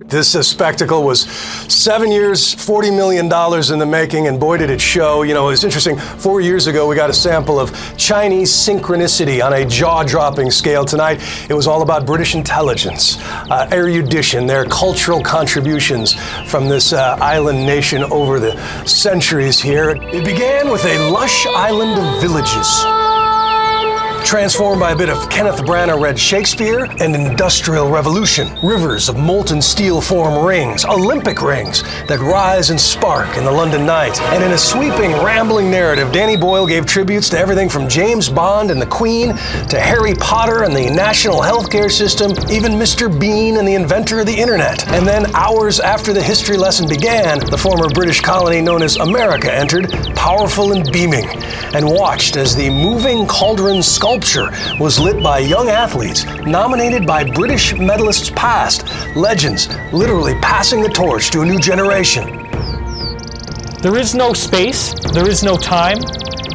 This spectacle was 7 years, $40 million in the making, and boy did it show. You know, it's interesting, 4 years ago we got a sample of Chinese synchronicity on a jaw-dropping scale. Tonight it was all about British intelligence, erudition, their cultural contributions from this island nation over the centuries here. It began with a lush island of villages, transformed by a bit of Kenneth Branagh-read Shakespeare and Industrial Revolution. Rivers of molten steel form rings, Olympic rings, that rise and spark in the London night. And in a sweeping, rambling narrative, Danny Boyle gave tributes to everything from James Bond and the Queen, to Harry Potter and the national healthcare system, even Mr. Bean and the inventor of the internet. And then, hours after the history lesson began, the former British colony known as America entered, powerful and beaming, and watched as the moving cauldron sculpture was lit by young athletes nominated by British medalists past, legends literally passing the torch to a new generation. There is no space, there is no time,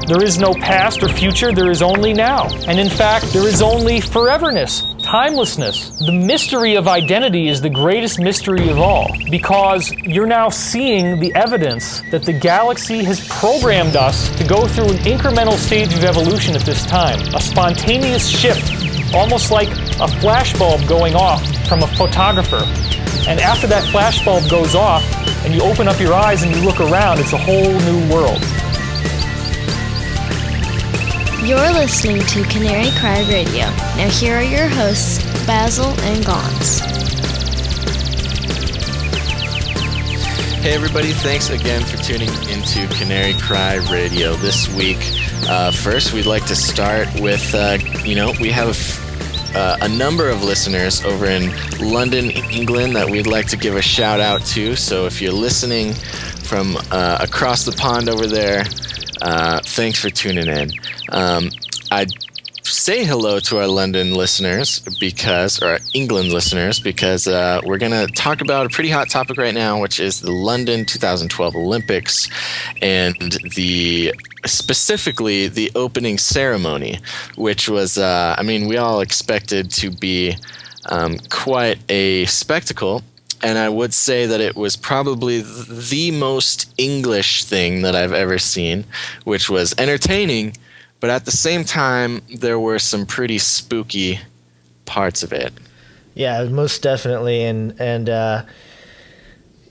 there is no past or future, there is only now. And in fact, there is only foreverness, timelessness. The mystery of identity is the greatest mystery of all, because you're now seeing the evidence that the galaxy has programmed us to go through an incremental stage of evolution at this time, a spontaneous shift, almost like a flashbulb going off from a photographer. And after that flashbulb goes off, and you open up your eyes and you look around, it's a whole new world. You're listening to Canary Cry Radio. Now here are your hosts, Basil and Gonz. Hey everybody, thanks again for tuning into Canary Cry Radio this week. First, we'd like to start with, we have a number of listeners over in London, England that we'd like to give a shout out to. So if you're listening from across the pond over there, thanks for tuning in. I'd say hello to our London listeners or England listeners, because we're going to talk about a pretty hot topic right now, which is the London 2012 Olympics and specifically the opening ceremony, which was, we all expected to be quite a spectacle. And I would say that it was probably the most English thing that I've ever seen, which was entertaining, but at the same time, there were some pretty spooky parts of it. Yeah, most definitely. And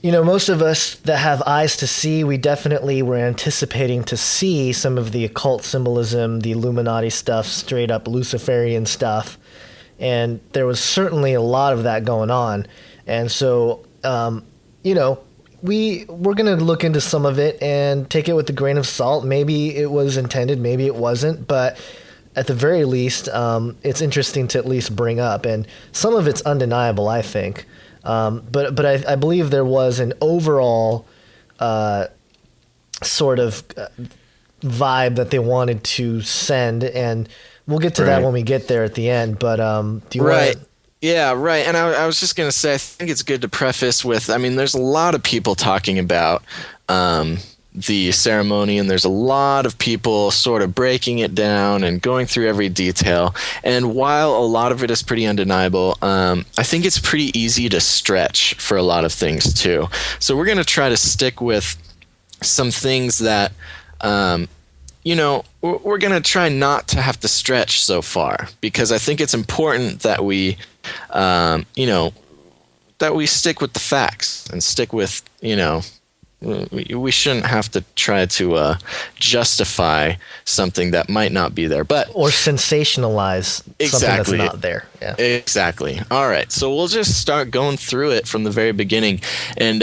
most of us that have eyes to see, we definitely were anticipating to see some of the occult symbolism, the Illuminati stuff, straight up Luciferian stuff. And there was certainly a lot of that going on. And so, we're going to look into some of it and take it with a grain of salt. Maybe it was intended, maybe it wasn't, but at the very least, it's interesting to at least bring up. And some of it's undeniable, I think. But I believe there was an overall sort of vibe that they wanted to send, and we'll get to that when we get there at the end. But do you want to... Yeah, right. And I was just going to say, I think it's good to preface with, there's a lot of people talking about the ceremony, and there's a lot of people sort of breaking it down and going through every detail. And while a lot of it is pretty undeniable, I think it's pretty easy to stretch for a lot of things too. So we're going to try to stick with some things that, we're going to try not to have to stretch so far, because I think it's important that we, that we stick with the facts and stick with, we shouldn't have to try to justify something that might not be there, or sensationalize something that's not there. Yeah. Exactly. All right. So we'll just start going through it from the very beginning, and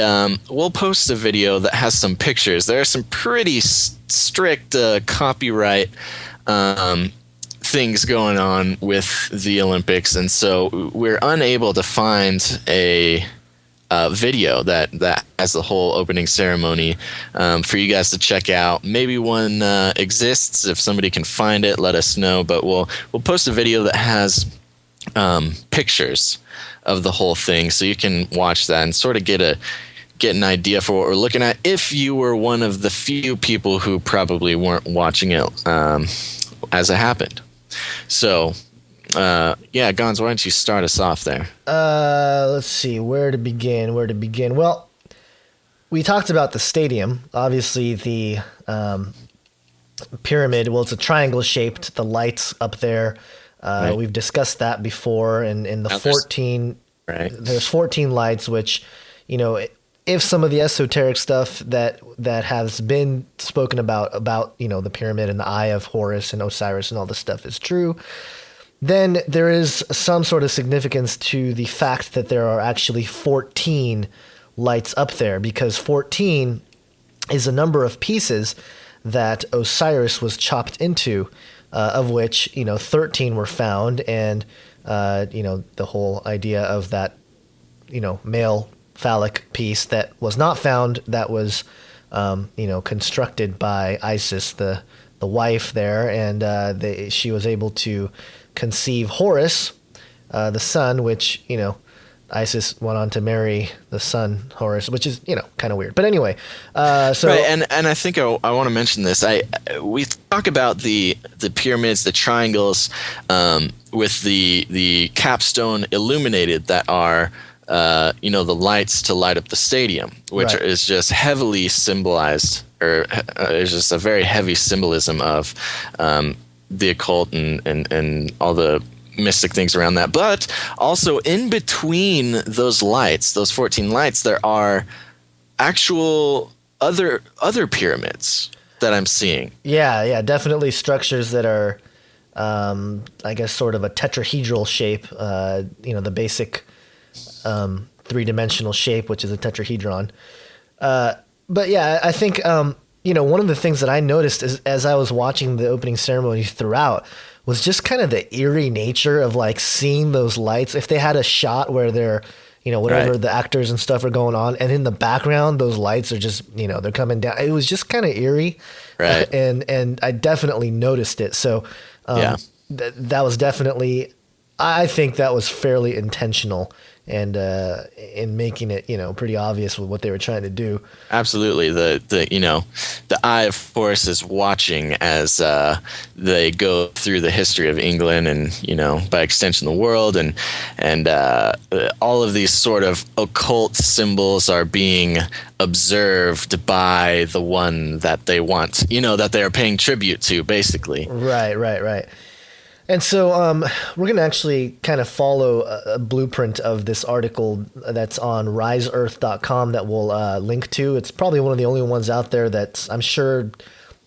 we'll post a video that has some pictures. There are some pretty strict copyright things going on with the Olympics, and so we're unable to find a video that has the whole opening ceremony for you guys to check out. Maybe one exists. If somebody can find it, let us know. But we'll post a video that has pictures of the whole thing, so you can watch that and sort of get an idea for what we're looking at, if you were one of the few people who probably weren't watching it as it happened. So Yeah, Gonz, why don't you start us off there? Let's see where to begin. Well, we talked about the stadium. Obviously, the pyramid. Well, it's a triangle shaped. The lights up there. Right. We've discussed that before. And in the 14, Right. there's 14 lights, which, if some of the esoteric stuff that has been spoken about the pyramid and the eye of Horus and Osiris and all this stuff is true, then there is some sort of significance to the fact that there are actually 14 lights up there, because 14 is a number of pieces that Osiris was chopped into, of which 13 were found, and the whole idea of that male phallic piece that was not found, that was constructed by Isis, the wife there, and she was able to conceive Horus, the son, which Isis went on to marry the son Horus, which is kind of weird. But anyway, so right, and I think I want to mention this. We talk about the pyramids, the triangles, with the capstone illuminated that are the lights to light up the stadium, which Right. is just heavily symbolized, or is just a very heavy symbolism of the occult and all the mystic things around that. But also in between those lights, those 14 lights, there are actual other pyramids that I'm seeing. yeah, definitely structures that are, I guess, sort of a tetrahedral shape. The basic three-dimensional shape, which is a tetrahedron. But yeah, I think one of the things that I noticed as I was watching the opening ceremony throughout was just kind of the eerie nature of like seeing those lights. If they had a shot where they're, whatever Right. the actors and stuff are going on, and in the background those lights are just, they're coming down. It was just kind of eerie, Right. And I definitely noticed it. So Yeah. that was definitely, I think that was fairly intentional, and in making it pretty obvious with what they were trying to do. Absolutely. The eye of Horus is watching as they go through the history of England and, by extension, the world. And all of these sort of occult symbols are being observed by the one that they want, that they are paying tribute to, basically. Right. And so we're going to actually kind of follow a blueprint of this article that's on riseearth.com that we'll link to. It's probably one of the only ones out there that's, I'm sure,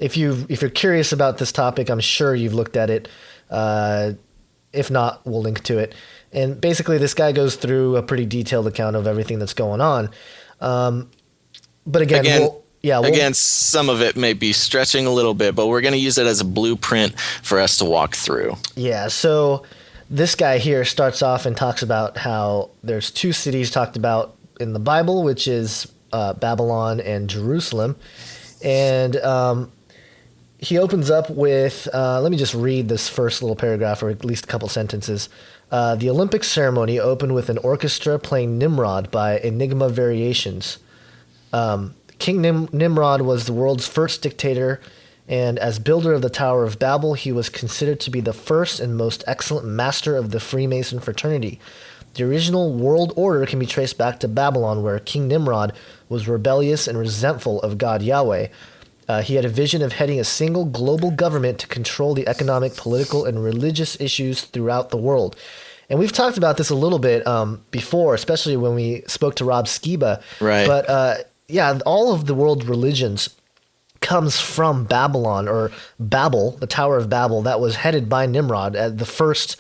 if you're curious about this topic, I'm sure you've looked at it. If not, we'll link to it. And basically this guy goes through a pretty detailed account of everything that's going on. But again, Again, some of it may be stretching a little bit, but we're going to use it as a blueprint for us to walk through. Yeah, so this guy here starts off and talks about how there's two cities talked about in the Bible, which is Babylon and Jerusalem. And he opens up with, let me just read this first little paragraph, or at least a couple sentences. The Olympic ceremony opened with an orchestra playing Nimrod by Enigma Variations. King Nimrod was the world's first dictator, and as builder of the Tower of Babel, he was considered to be the first and most excellent master of the Freemason fraternity. The original world order can be traced back to Babylon, where King Nimrod was rebellious and resentful of God Yahweh. He had a vision of heading a single global government to control the economic, political, and religious issues throughout the world. And we've talked about this a little bit before, especially when we spoke to Rob Skiba. Right. But yeah, all of the world religions comes from Babylon, or Babel, the Tower of Babel, that was headed by Nimrod, the first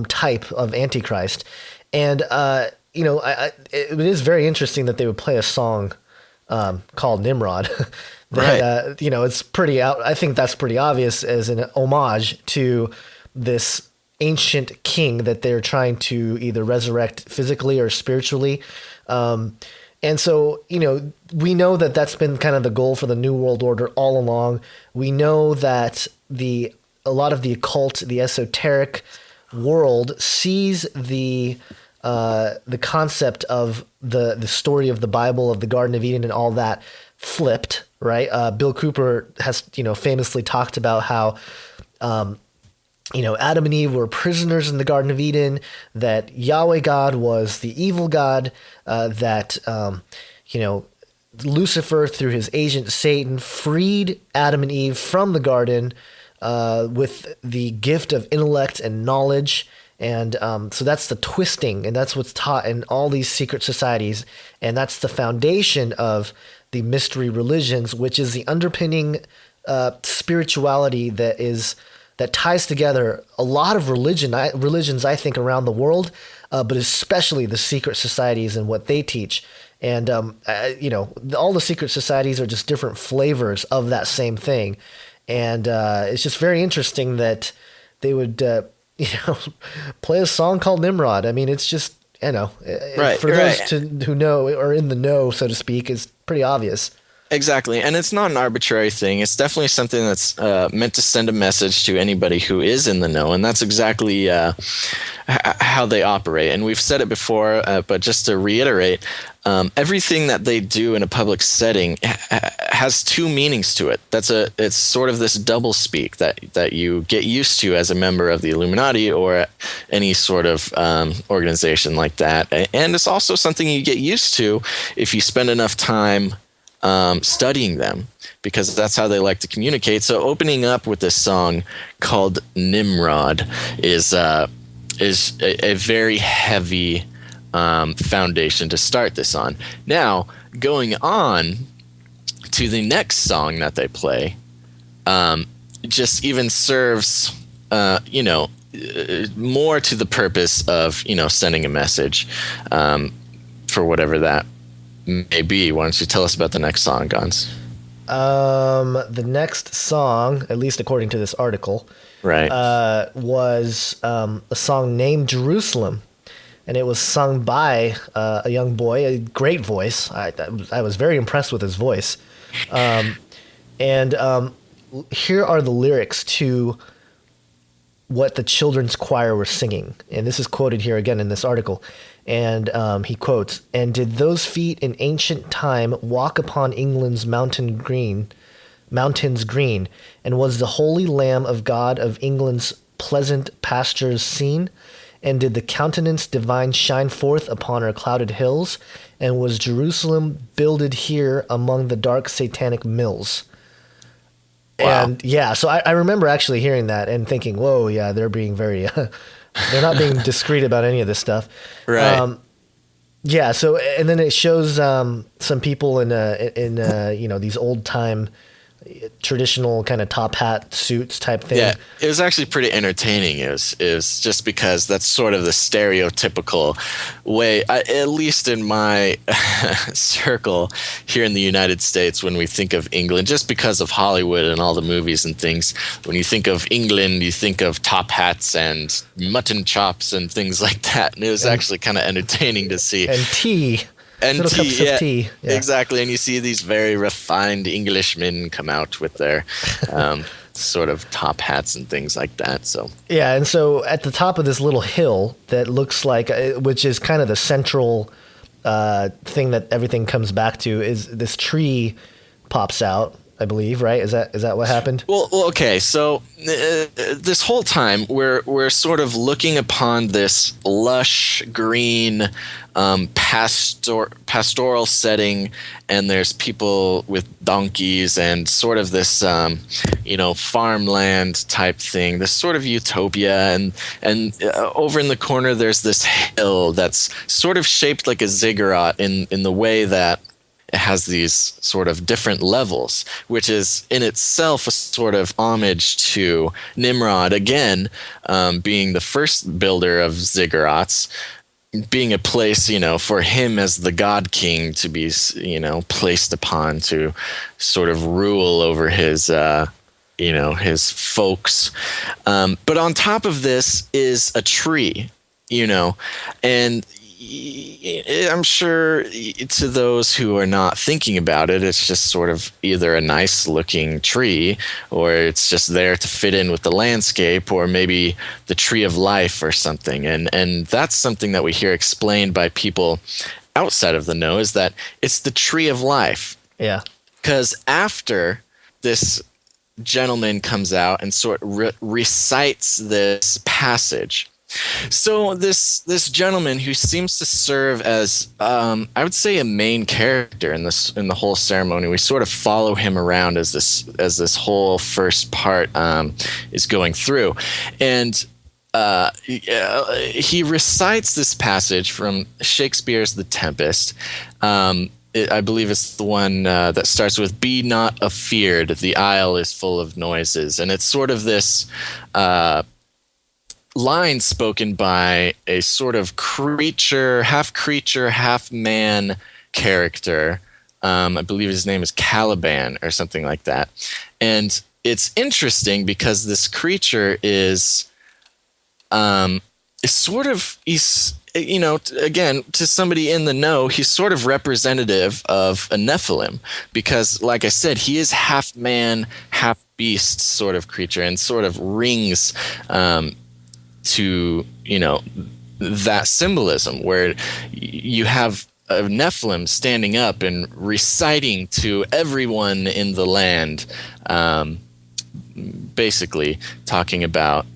type of Antichrist. And, it is very interesting that they would play a song called Nimrod. That, Right. It's pretty out. I think that's pretty obvious as an homage to this ancient king that they're trying to either resurrect physically or spiritually. And so, we know that that's been kind of the goal for the New World Order all along. We know that a lot of the occult, the esoteric world sees the concept of the story of the Bible, of the Garden of Eden and all that flipped, right? Bill Cooper has, famously talked about how Adam and Eve were prisoners in the Garden of Eden, that Yahweh God was the evil God, that, Lucifer, through his agent Satan, freed Adam and Eve from the garden with the gift of intellect and knowledge. And so that's the twisting, and that's what's taught in all these secret societies. And that's the foundation of the mystery religions, which is the underpinning spirituality that ties together a lot of religions, I think, around the world, but especially the secret societies and what they teach. And, all the secret societies are just different flavors of that same thing. And it's just very interesting that they would, play a song called Nimrod. I mean, it's just, for those who know or in the know, so to speak, is pretty obvious. Exactly. And it's not an arbitrary thing. It's definitely something that's meant to send a message to anybody who is in the know. And that's exactly how they operate. And we've said it before, but just to reiterate, everything that they do in a public setting has two meanings to it. It's sort of this double speak that you get used to as a member of the Illuminati or any sort of organization like that. And it's also something you get used to if you spend enough time studying them, because that's how they like to communicate. So opening up with this song called Nimrod is a very heavy foundation to start this on. Now, going on to the next song that they play, just even serves, more to the purpose of, sending a message for whatever that may be. Why don't you tell us about the next song, Gonz? The next song, at least according to this article, right, was a song named Jerusalem, and it was sung by a young boy, a great voice. I was very impressed with his voice. And here are the lyrics to what the children's choir were singing, and this is quoted here again in this article. And he quotes, "And did those feet in ancient time walk upon England's mountains green, and was the holy Lamb of God of England's pleasant pastures seen? And did the countenance divine shine forth upon her clouded hills? And was Jerusalem builded here among the dark satanic mills?" Wow. And yeah, so I remember actually hearing that and thinking, whoa, yeah, they're being very... They're not being discreet about any of this stuff. Right. Yeah. So, and then it shows some people in these old time traditional kind of top hat suits type thing. Yeah, it was actually pretty entertaining. It was just because that's sort of the stereotypical way, at least in my circle here in the United States, when we think of England, just because of Hollywood and all the movies and things. When you think of England, you think of top hats and mutton chops and things like that. And it was actually kind of entertaining to see. And tea. And little tea, cups of tea. Yeah. Exactly. And you see these very refined Englishmen come out with their sort of top hats and things like that. So yeah, and so at the top of this little hill that looks like, which is kind of the central thing that everything comes back to, is this tree pops out, I believe, right? Is that what happened? Well, okay. So this whole time we're sort of looking upon this lush green pastoral setting, and there's people with donkeys and sort of this farmland type thing, this sort of utopia, and over in the corner there's this hill that's sort of shaped like a ziggurat in the way that it has these sort of different levels, which is in itself a sort of homage to Nimrod, again, being the first builder of ziggurats, being a place, for him as the God King to be, placed upon to sort of rule over his, his folks. But on top of this is a tree, and I'm sure to those who are not thinking about it, it's just sort of either a nice looking tree, or it's just there to fit in with the landscape, or maybe the tree of life or something. And that's something that we hear explained by people outside of the know, is that it's the tree of life. Yeah. Because after this gentleman comes out and sort of recites this passage. So this gentleman, who seems to serve as I would say a main character in the whole ceremony. We sort of follow him around as this whole first part is going through, and he recites this passage from Shakespeare's The Tempest. I believe it's the one that starts with "Be not afeard, the isle is full of noises," and it's sort of this line spoken by a sort of creature, half man character. I believe his name is Caliban or something like that. And it's interesting because this creature is sort of, he's, you know, again, to somebody in the know, he's sort of representative of a Nephilim because, like I said, he is half man, half beast sort of creature and sort of rings to, you know, that symbolism where you have a Nephilim standing up and reciting to everyone in the land, basically talking about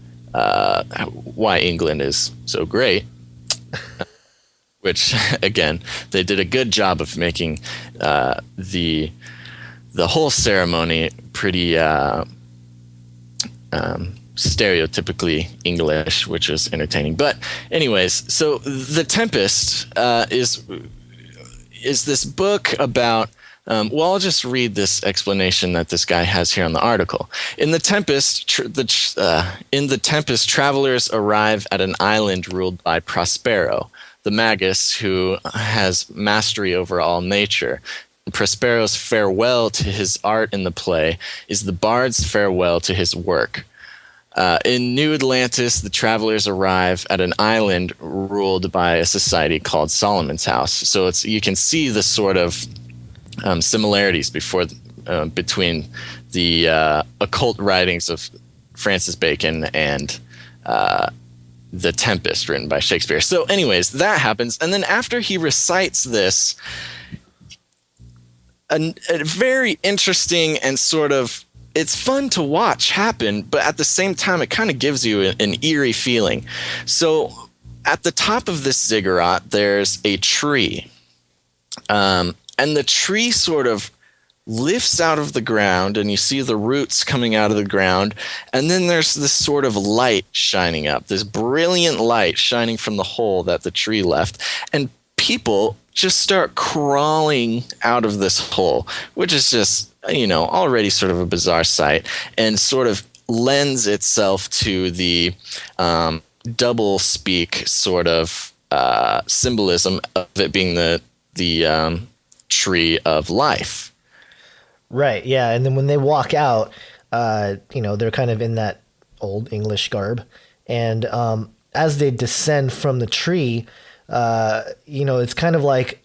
why England is so great, which, again, they did a good job of making the whole ceremony pretty stereotypically English, which is entertaining. But anyways, so The Tempest is this book about well, I'll just read this explanation that this guy has here on the article. In The Tempest, travelers arrive at an island ruled by Prospero, the magus who has mastery over all nature. Prospero's farewell to his art in the play is the bard's farewell to his work. In New Atlantis, the travelers arrive at an island ruled by a society called Solomon's House. So you can see the sort of similarities between the occult writings of Francis Bacon and The Tempest, written by Shakespeare. So anyways, that happens. And then after he recites this, a very interesting and sort of, it's fun to watch happen, but at the same time, it kind of gives you an eerie feeling. So at the top of this ziggurat, there's a tree. And the tree sort of lifts out of the ground, and you see the roots coming out of the ground. And then there's this sort of light shining up, this brilliant light shining from the hole that the tree left. And people just start crawling out of this hole, which is just, you know, already sort of a bizarre sight, and sort of lends itself to the double speak sort of symbolism of it being the tree of life. Right. Yeah. And then when they walk out, you know, they're kind of in that old English garb, and as they descend from the tree, you know, it's kind of like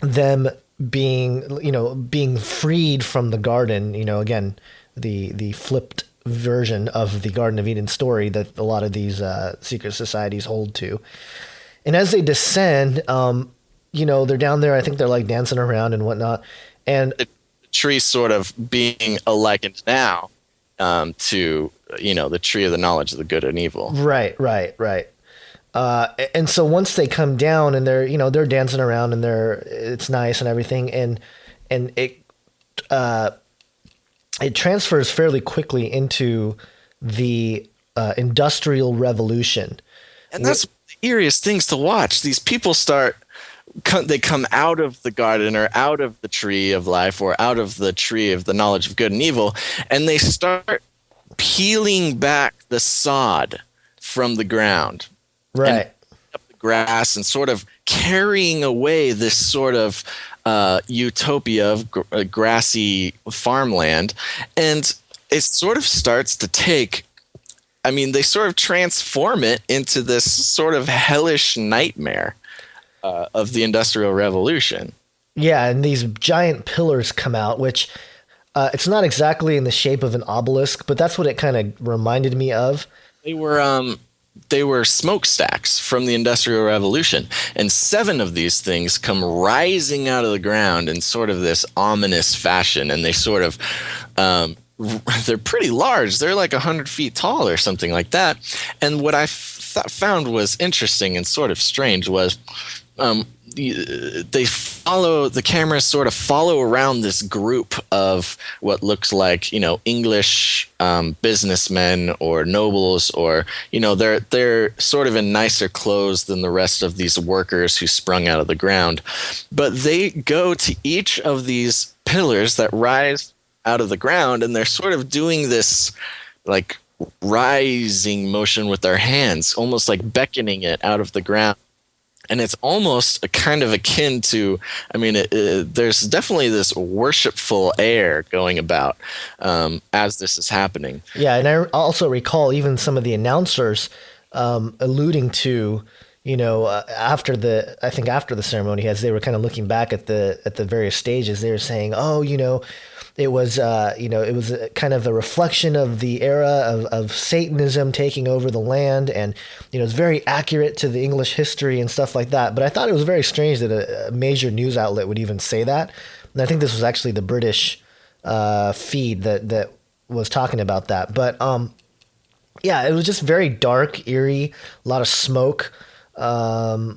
them being freed from the garden, you know, again, the flipped version of the Garden of Eden story that a lot of these secret societies hold to. And as they descend, you know, they're down there, I think they're like dancing around and whatnot. And the tree sort of being likened now to, you know, the tree of the knowledge of the good and evil. Right. And so once they come down and they're dancing around and it's nice and everything. And it transfers fairly quickly into the Industrial Revolution. And that's the eeriest things to watch. These people they come out of the garden or out of the tree of life or out of the tree of the knowledge of good and evil, and they start peeling back the sod from the ground. Right. Up the grass and sort of carrying away this sort of utopia of grassy farmland. And it sort of starts to they sort of transform it into this sort of hellish nightmare of the Industrial Revolution. Yeah, and these giant pillars come out, which it's not exactly in the shape of an obelisk, but that's what it kind of reminded me of. They were smokestacks from the Industrial Revolution, and 7 of these things come rising out of the ground in sort of this ominous fashion, and they sort of they're pretty large. They're like 100 feet tall or something like that. And what I found was interesting and sort of strange was the cameras sort of follow around this group of what looks like, English businessmen or nobles, or, they're sort of in nicer clothes than the rest of these workers who sprung out of the ground. But they go to each of these pillars that rise out of the ground, and they're sort of doing this like rising motion with their hands, almost like beckoning it out of the ground. And it's almost kind of akin to, there's definitely this worshipful air going about as this is happening. Yeah, and I also recall even some of the announcers alluding to, after the ceremony, as they were kind of looking back at the various stages, they were saying, it was kind of a reflection of the era of Satanism taking over the land, and it's very accurate to the English history and stuff like that. But I thought it was very strange that a major news outlet would even say that. And I think this was actually the British feed that was talking about that. But yeah, it was just very dark, eerie, a lot of smoke. I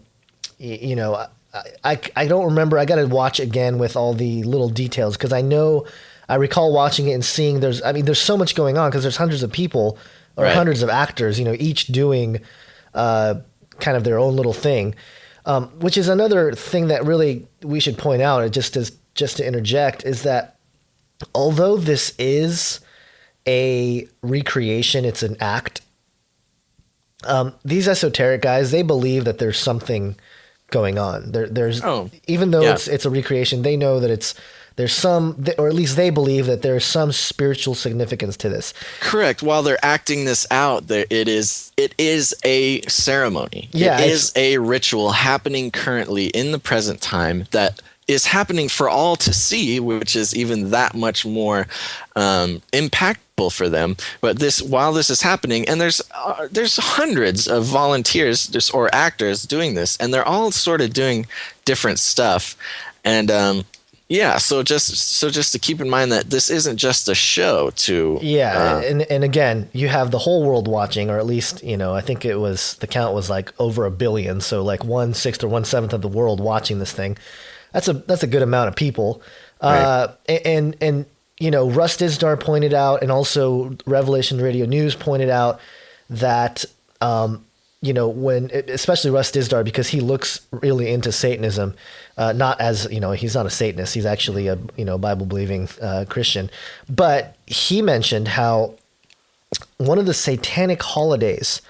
don't remember. I got to watch again with all the little details, because I recall watching it and seeing there's so much going on, because there's hundreds of people or hundreds of actors, each doing kind of their own little thing, which is another thing that really we should point out, just to interject, is that although this is a recreation, it's an act, these esoteric guys, they believe that there's something going on. Even though it's a recreation, they know that there's some, or at least they believe that there's some spiritual significance to this. Correct. While they're acting this out, it is a ceremony. Yeah, it is a ritual happening currently in the present time that is happening for all to see, which is even that much more impactful for them. But while this is happening, and there's hundreds of volunteers or actors doing this, and they're all sort of doing different stuff, and so just to keep in mind that this isn't just a show to... Yeah, and again, you have the whole world watching, or at least, I think the count was like over 1 billion, so like 1/6 or 1/7 of the world watching this thing. That's a good amount of people. Right. And Russ Dizdar pointed out, and also Revelation Radio News pointed out that... when, especially Russ Dizdar, because he looks really into Satanism, not as, he's not a Satanist. He's actually a, Bible believing Christian, but he mentioned how one of the satanic holidays,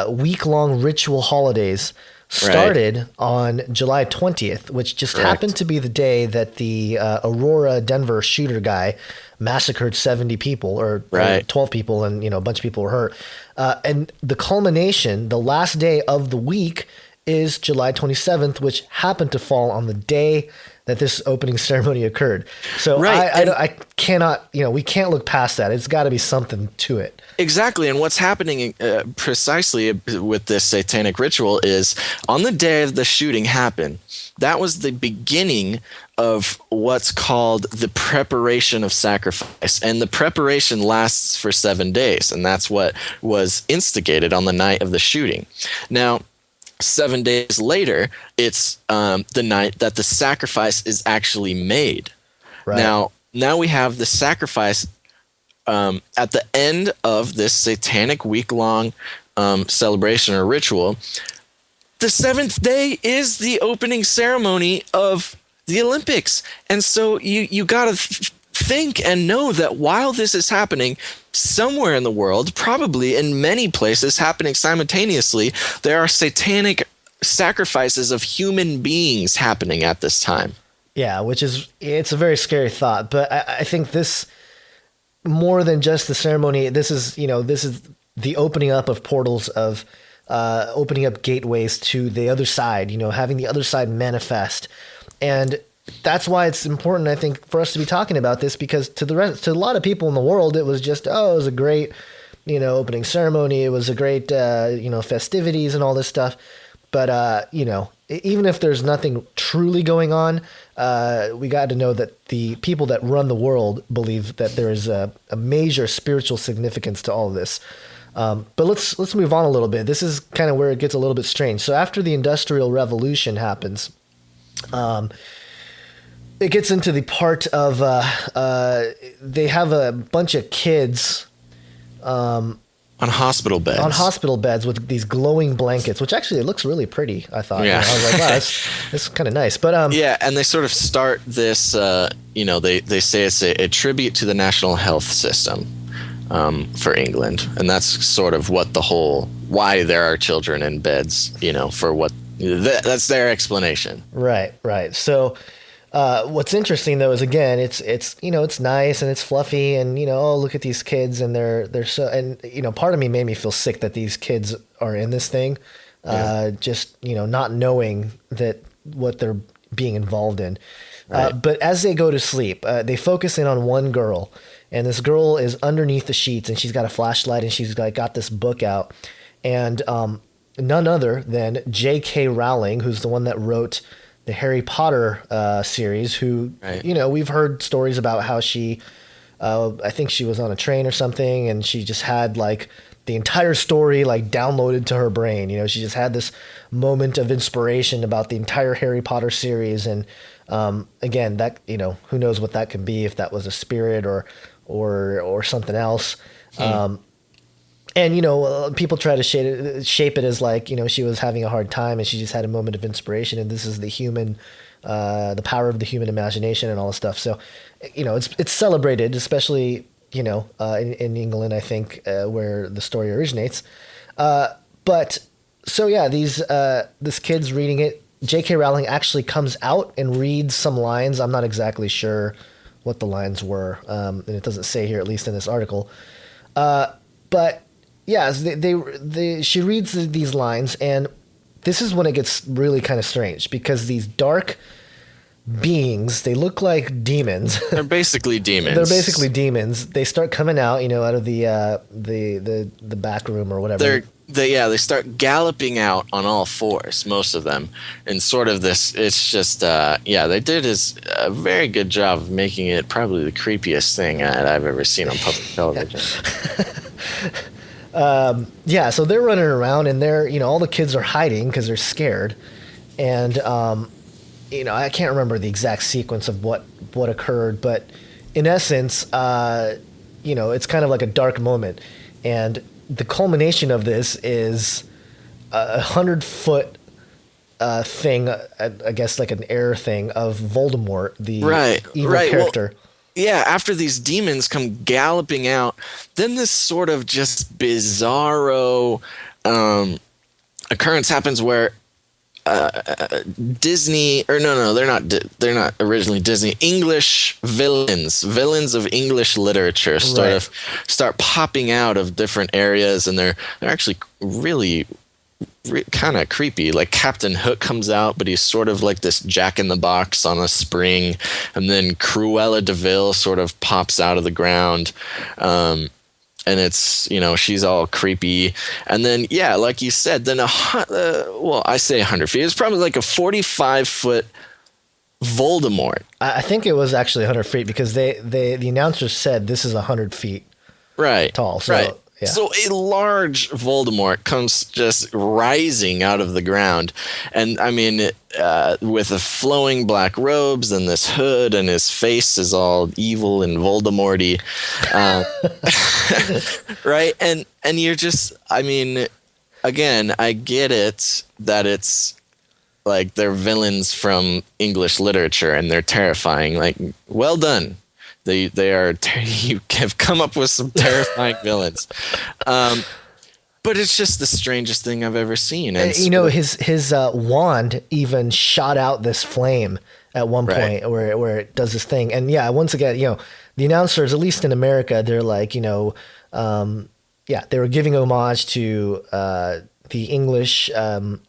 week-long ritual holidays, started on July 20th, which just happened to be the day that the Aurora, Denver shooter guy massacred 70 people or 12 people, and a bunch of people were hurt. And the culmination, the last day of the week, is July 27th, which happened to fall on the day that this opening ceremony occurred. So I cannot, we can't look past that. It's got to be something to it. Exactly. And what's happening precisely with this satanic ritual is on the day of the shooting happened, that was the beginning of what's called the preparation of sacrifice. And the preparation lasts for 7 days. And that's what was instigated on the night of the shooting. Now, 7 days later, it's the night that the sacrifice is actually made. Right. Now we have the sacrifice at the end of this satanic week-long celebration or ritual. The 7th day is the opening ceremony of the Olympics. And so you got to think and know that while this is happening somewhere in the world, probably in many places happening simultaneously, there are satanic sacrifices of human beings happening at this time. Yeah, it's a very scary thought. But I think this, more than just the ceremony, this is the opening up of portals, of opening up gateways to the other side, having the other side manifest. And that's why it's important, I think, for us to be talking about this, because to a lot of people in the world, it was just, it was a great, opening ceremony. It was a great, festivities and all this stuff. But even if there's nothing truly going on, we got to know that the people that run the world believe that there is a major spiritual significance to all of this. But let's move on a little bit. This is kind of where it gets a little bit strange. So after the Industrial Revolution happens, it gets into the part of they have a bunch of kids on hospital beds. On hospital beds with these glowing blankets, which actually it looks really pretty, I thought. Yeah. I was like, wow, that's kind of nice. But yeah, and they sort of start this, they say it's a tribute to the national health system for England. And that's sort of what why there are children in beds, for what, that's their explanation. Right. So what's interesting though is, again, it's nice and it's fluffy and look at these kids and they're so, and part of me made me feel sick that these kids are in this thing, just not knowing that what they're being involved in. Right. But as they go to sleep, they focus in on one girl, and this girl is underneath the sheets and she's got a flashlight and she's got this book out, and none other than J.K. Rowling, who's the one that wrote the Harry Potter series, who, right. We've heard stories about how she, I think she was on a train or something, and she just had like the entire story like downloaded to her brain. She just had this moment of inspiration about the entire Harry Potter series. And again, that, who knows what that could be, if that was a spirit or something else. And, people try to shape it as like, she was having a hard time and she just had a moment of inspiration, and this is the power of the human imagination and all this stuff. So, it's celebrated, especially, in England, I think, where the story originates. But so, yeah, this kid's reading it. J.K. Rowling actually comes out and reads some lines. I'm not exactly sure what the lines were. And it doesn't say here, at least in this article. But yeah, she reads these lines, and this is when it gets really kind of strange, because these dark beings, they look like demons. They're basically demons. They start coming out, out of the back room or whatever. They start galloping out on all fours, most of them, and sort of this. It's just they did a very good job of making it probably the creepiest thing I've ever seen on public television. So they're running around, and they're, all the kids are hiding because they're scared. And, I can't remember the exact sequence of what occurred, but in essence, it's kind of like a dark moment. And the culmination of this is a 100-foot thing, I guess like an air thing of Voldemort, the evil character. Well, yeah, after these demons come galloping out, then this sort of just bizarro occurrence happens where Disney, or no, they're not originally Disney. English villains of English literature start popping out of different areas, and they're actually really kind of creepy. Like Captain Hook comes out, but he's sort of like this Jack-in-the-Box on a spring, and then Cruella de Vil sort of pops out of the ground. And it's, she's all creepy. And then, yeah, like you said, then I say 100 feet. It's probably like a 45-foot Voldemort. I think it was actually 100 feet, because the announcers said this is 100 feet tall. So, right. Yeah. So a large Voldemort comes just rising out of the ground. And I mean, with the flowing black robes and this hood, and his face is all evil and Voldemort-y. Right? And you're just, I mean, again, I get it that it's like they're villains from English literature and they're terrifying. Like, well done. They are you have come up with some terrifying villains, but it's just the strangest thing I've ever seen. And his wand even shot out this flame at one point where it does this thing. And yeah, once again, the announcers, at least in America, they're like, they were giving homage to the English, their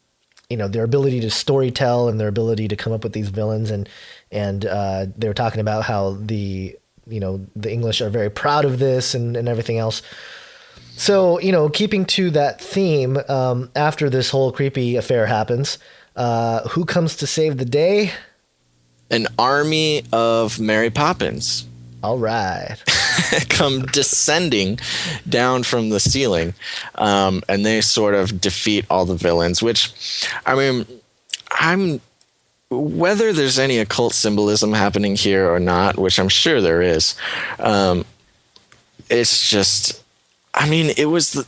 ability to storytell and their ability to come up with these villains, and they were talking about how the English are very proud of this and everything else. So, keeping to that theme, after this whole creepy affair happens, who comes to save the day? An army of Mary Poppins All right. come descending down from the ceiling, and they sort of defeat all the villains, which, I mean, whether there's any occult symbolism happening here or not, which I'm sure there is, it's just, I mean, it was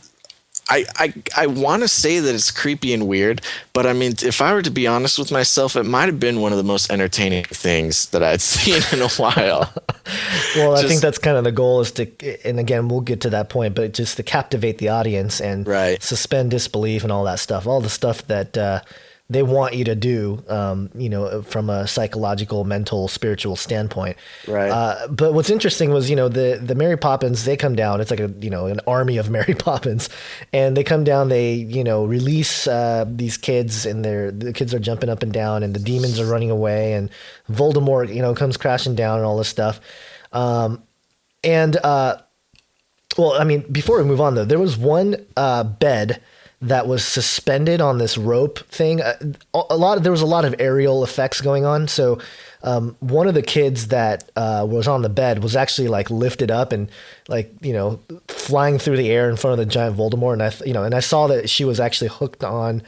I want to say that it's creepy and weird, but I mean, if I were to be honest with myself, it might have been one of the most entertaining things that I'd seen in a while. Well, I think that's kind of the goal, is to, and again, we'll get to that point, but just to captivate the audience and suspend disbelief and all that stuff, all the stuff that they want you to do, from a psychological, mental, spiritual standpoint. Right. But what's interesting was, the Mary Poppins, they come down. It's like an army of Mary Poppins, and they come down. They release these kids, and the kids are jumping up and down, and the demons are running away, and Voldemort comes crashing down and all this stuff. Well, I mean, before we move on though, there was one bed that was suspended on this rope thing. There was a lot of aerial effects going on. So one of the kids that was on the bed was actually like lifted up and flying through the air in front of the giant Voldemort. And I saw that she was actually hooked on,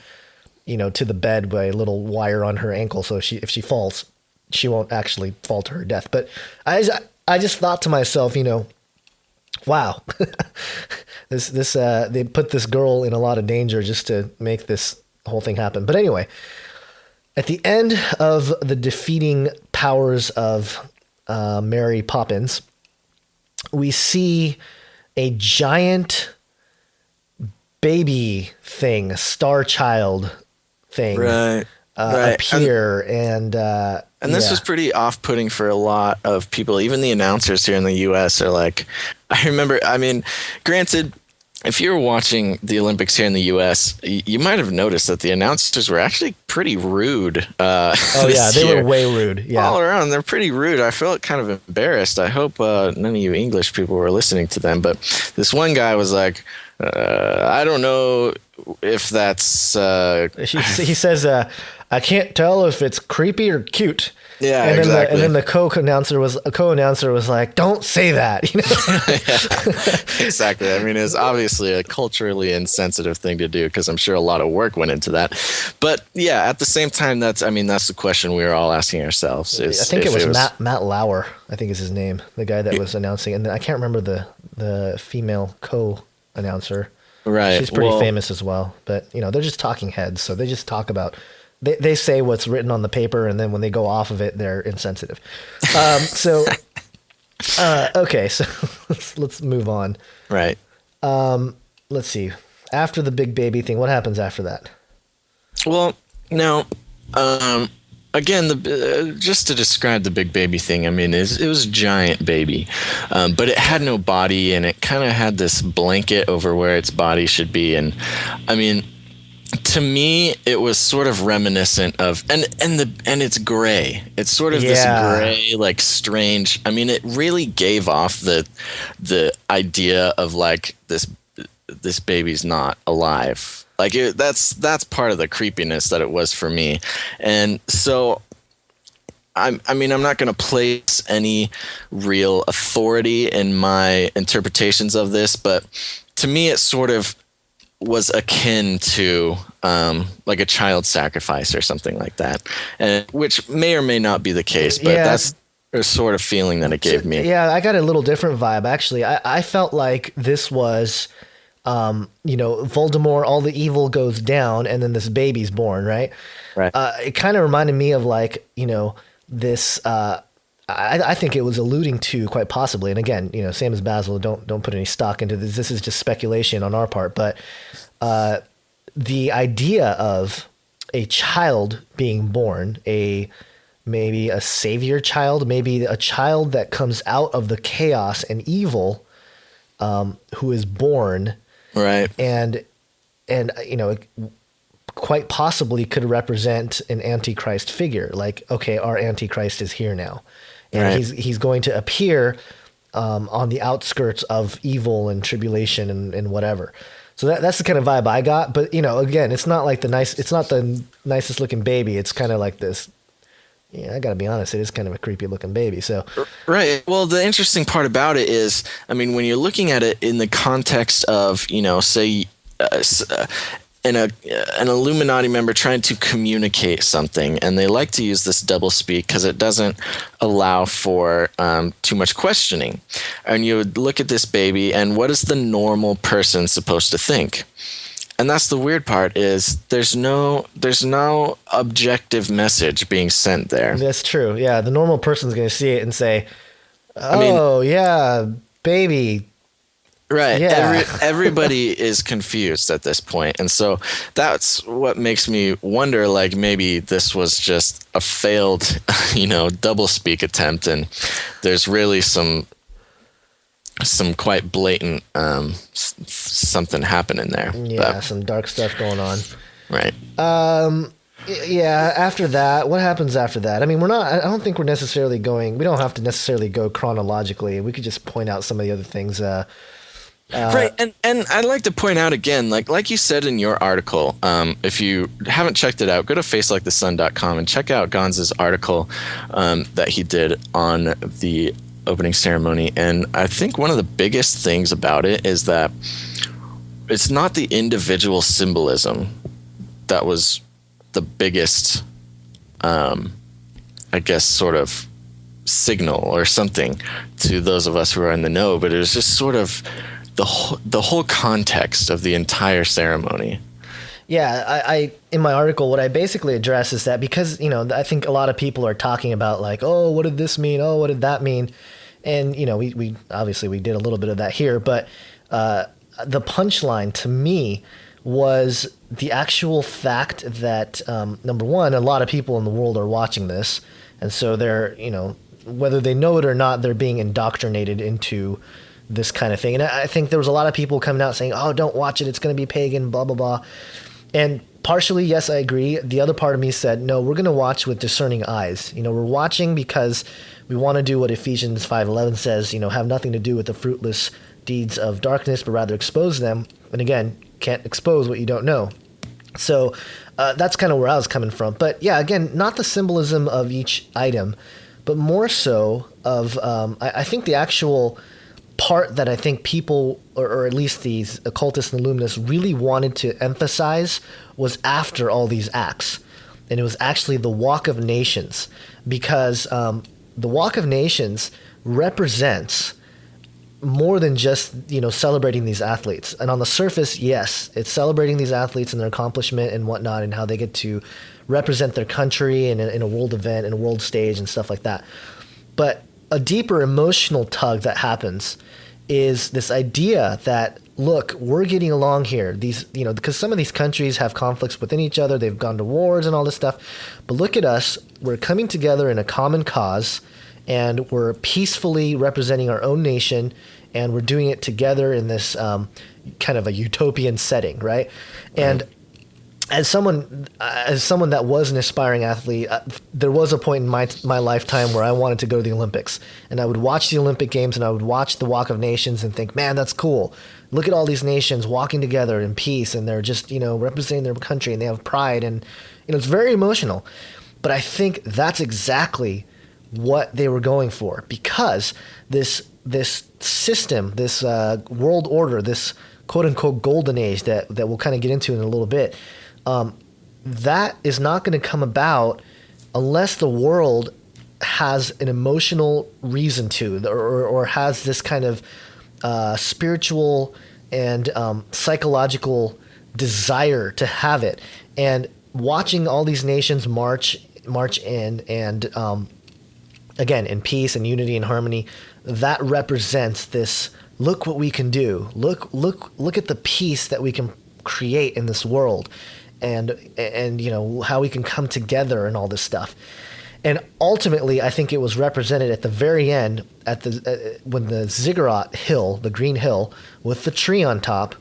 to the bed by a little wire on her ankle. So if she falls, she won't actually fall to her death. But I just thought to myself, wow, they put this girl in a lot of danger just to make this whole thing happen. But anyway, at the end of the defeating powers of Mary Poppins, we see a giant baby thing, star child thing, appear. And this was pretty off-putting for a lot of people. Even the announcers here in the U.S. are like, I remember, I mean, granted, if you were watching the Olympics here in the U.S., you might have noticed that the announcers were actually pretty rude. They were way rude. Yeah. All around, they're pretty rude. I felt kind of embarrassed. I hope none of you English people were listening to them. But this one guy was like, I don't know if that's... he says, I can't tell if it's creepy or cute. Yeah, and exactly. Then the co-announcer was like, "Don't say that." Yeah, exactly. I mean, it's obviously a culturally insensitive thing to do, because I'm sure a lot of work went into that. But yeah, at the same time, that's the question we were all asking ourselves. I think it was Matt Lauer, I think is his name, the guy that was announcing, and then I can't remember the female co-announcer. Right, she's pretty famous as well. But they're just talking heads, so they just talk about. They say what's written on the paper, and then when they go off of it, they're insensitive. Okay, so let's move on. Right. Let's see. After the big baby thing, what happens after that? Well, now, again, just to describe the big baby thing, I mean, it was a giant baby, but it had no body, and it kind of had this blanket over where its body should be, and I mean. To me, it was sort of reminiscent of, and it's gray. It's sort of this gray, like strange. I mean, it really gave off the idea of like this baby's not alive. Like that's part of the creepiness that it was for me. And so, I mean, I'm not going to place any real authority in my interpretations of this, but to me, it sort of was akin to like a child sacrifice or something like that, and which may or may not be the case, but that's the sort of feeling that it gave me. Yeah, I got a little different vibe actually. I felt like this was, Voldemort, all the evil goes down, and then this baby's born, right? Right. It kind of reminded me of like this. I think it was alluding to, quite possibly, and again, same as Basil, don't put any stock into this. This is just speculation on our part, but the idea of a child being born, maybe a savior child, maybe a child that comes out of the chaos and evil, who is born, right, and quite possibly could represent an Antichrist figure. Like, okay, our Antichrist is here now. And he's going to appear on the outskirts of evil and tribulation and whatever. So that's the kind of vibe I got. But again, it's not like it's not the nicest looking baby. It's kind of like this. Yeah, I gotta be honest. It is kind of a creepy looking baby. So right. Well, the interesting part about it is, I mean, when you're looking at it in the context of, say, an Illuminati member trying to communicate something, and they like to use this double speak because it doesn't allow for too much questioning. And you would look at this baby, and what is the normal person supposed to think? And that's the weird part, is there's no objective message being sent there. That's true. Yeah, the normal person's going to see it and say, "Oh, yeah, baby." Right. Yeah. Everybody is confused at this point. And so that's what makes me wonder, like, maybe this was just a failed, double speak attempt, and there's really some quite blatant something happening there. Yeah, some dark stuff going on. Right. Yeah, after that, what happens after that? I mean, I don't think we don't have to necessarily go chronologically. We could just point out some of the other things. Right, and I'd like to point out again, like you said in your article, if you haven't checked it out, go to facelikethesun.com and check out Gonz's article that he did on the opening ceremony. And I think one of the biggest things about it is that it's not the individual symbolism that was the biggest, I guess, sort of signal or something to those of us who are in the know, but it was just sort of the whole context of the entire ceremony. Yeah, I in my article, what I basically address is that because, I think a lot of people are talking about like, oh, what did this mean? Oh, what did that mean? And, we obviously we did a little bit of that here, but the punchline to me was the actual fact that, number one, a lot of people in the world are watching this. And so they're, whether they know it or not, they're being indoctrinated into this kind of thing. And I think there was a lot of people coming out saying, oh, don't watch it, it's going to be pagan, blah, blah, blah. And partially, yes, I agree. The other part of me said, no, we're going to watch with discerning eyes. We're watching because we want to do what Ephesians 5:11 says, have nothing to do with the fruitless deeds of darkness, but rather expose them. And again, can't expose what you don't know. So that's kind of where I was coming from. But yeah, again, not the symbolism of each item, but more so of, I think the actual part that I think people, or at least these occultists and illuminists, really wanted to emphasize was after all these acts. And it was actually the Walk of Nations, because the Walk of Nations represents more than just, celebrating these athletes. And on the surface, yes, it's celebrating these athletes and their accomplishment and whatnot, and how they get to represent their country in a world event and a world stage and stuff like that. But a deeper emotional tug that happens is this idea that, look, we're getting along here. These, because some of these countries have conflicts within each other. They've gone to wars and all this stuff. But look at us. We're coming together in a common cause, and we're peacefully representing our own nation, and we're doing it together in this kind of a utopian setting, right? And as someone that was an aspiring athlete, there was a point in my lifetime where I wanted to go to the Olympics, and I would watch the Olympic Games, and I would watch the Walk of Nations and think, man, that's cool. Look at all these nations walking together in peace, and they're just, representing their country, and they have pride, and it's very emotional. But I think that's exactly what they were going for, because this system, this world order, this quote unquote golden age that we'll kind of get into in a little bit, that is not going to come about unless the world has an emotional reason to, or has this kind of spiritual and psychological desire to have it. And watching all these nations march in, and again, in peace and unity and harmony, that represents this, look what we can do. Look at the peace that we can create in this world. And how we can come together and all this stuff. And ultimately, I think it was represented at the very end, when the ziggurat hill, the green hill with the tree on top,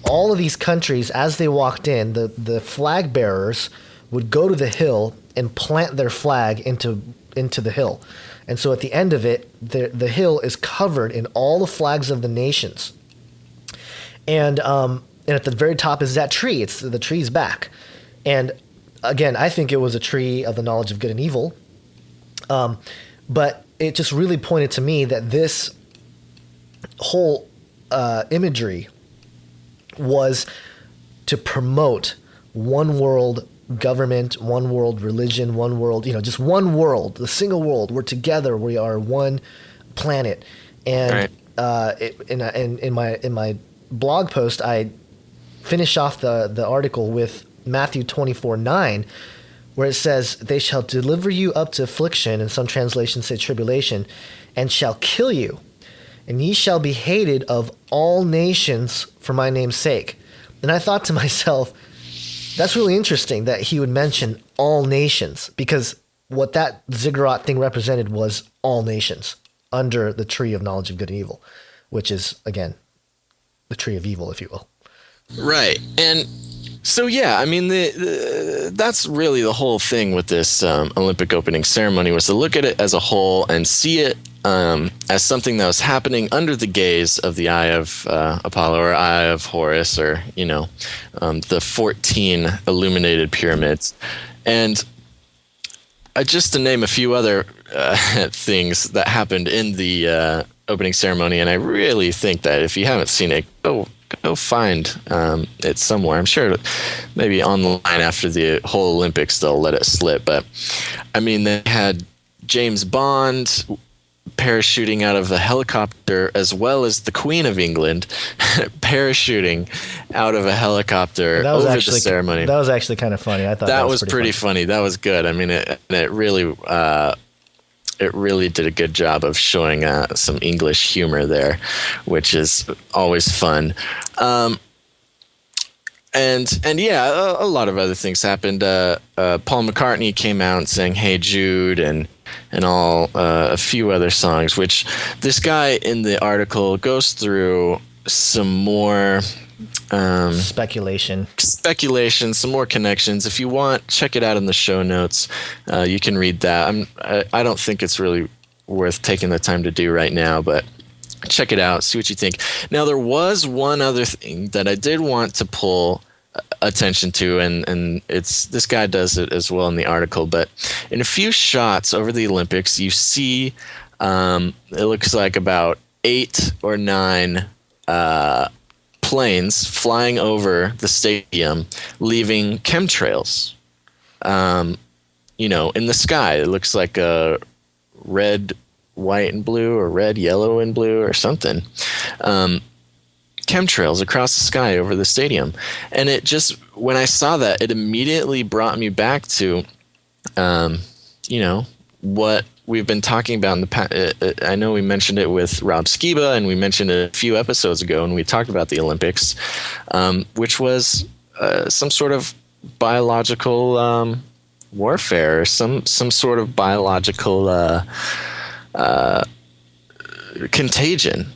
all of these countries, as they walked in, the flag bearers would go to the hill and plant their flag into into the hill. And so at the end of it, the hill is covered in all the flags of the nations. And at the very top is that tree. It's the tree's back. And again, I think it was a tree of the knowledge of good and evil. But it just really pointed to me that this whole imagery was to promote one world government, one world religion, one world, just one world, the single world. We're together. We are one planet. And in my blog post, I finish off the article with Matthew 24:9, where it says, "They shall deliver you up to affliction," and some translations say tribulation, "and shall kill you, and ye shall be hated of all nations for my name's sake." And I thought to myself, that's really interesting that he would mention all nations, because what that ziggurat thing represented was all nations under the tree of knowledge of good and evil, which is, again, the tree of evil, if you will. Right. And so, yeah, I mean, that's really the whole thing with this Olympic opening ceremony, was to look at it as a whole and see it as something that was happening under the gaze of the eye of Apollo, or eye of Horus, or, the 14 illuminated pyramids. And just to name a few other things that happened in the opening ceremony, and I really think that if you haven't seen it, go find it somewhere. I'm sure maybe online after the whole Olympics they'll let it slip. But I mean, they had James Bond parachuting out of a helicopter, as well as the Queen of England parachuting out of a helicopter over the ceremony. That was actually kind of funny. I thought that was pretty funny. That was good. I mean, it really did a good job of showing some English humor there, which is always fun. And yeah, a lot of other things happened. Paul McCartney came out saying "Hey Jude" and all a few other songs, which this guy in the article goes through some more speculation, some more connections. If you want, check it out in the show notes. You can read that. I don't think it's really worth taking the time to do right now, but check it out, see what you think. Now, there was one other thing that I did want to pull attention to, and it's this guy does it as well in the article, but in a few shots over the Olympics, you see it looks like about 8 or 9 planes flying over the stadium, leaving chemtrails in the sky. It looks like a red, white, and blue, or red, yellow, and blue, or something. Chemtrails across the sky over the stadium. And it just, when I saw that, it immediately brought me back to, what we've been talking about in the past. I know we mentioned it with Rob Skiba, and we mentioned it a few episodes ago when we talked about the Olympics, which was some sort of biological warfare, some sort of biological contagion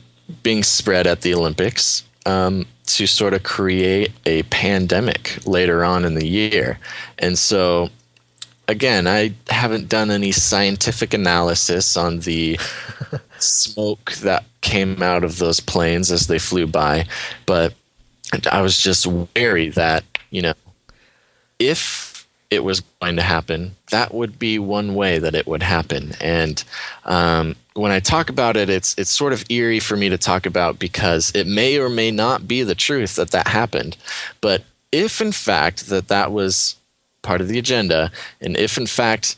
being spread at the Olympics to sort of create a pandemic later on in the year. And so, again, I haven't done any scientific analysis on the smoke that came out of those planes as they flew by, but I was just wary that, if it was going to happen, that would be one way that it would happen. And when I talk about it, it's sort of eerie for me to talk about, because it may or may not be the truth that happened. But if in fact that was part of the agenda, and if in fact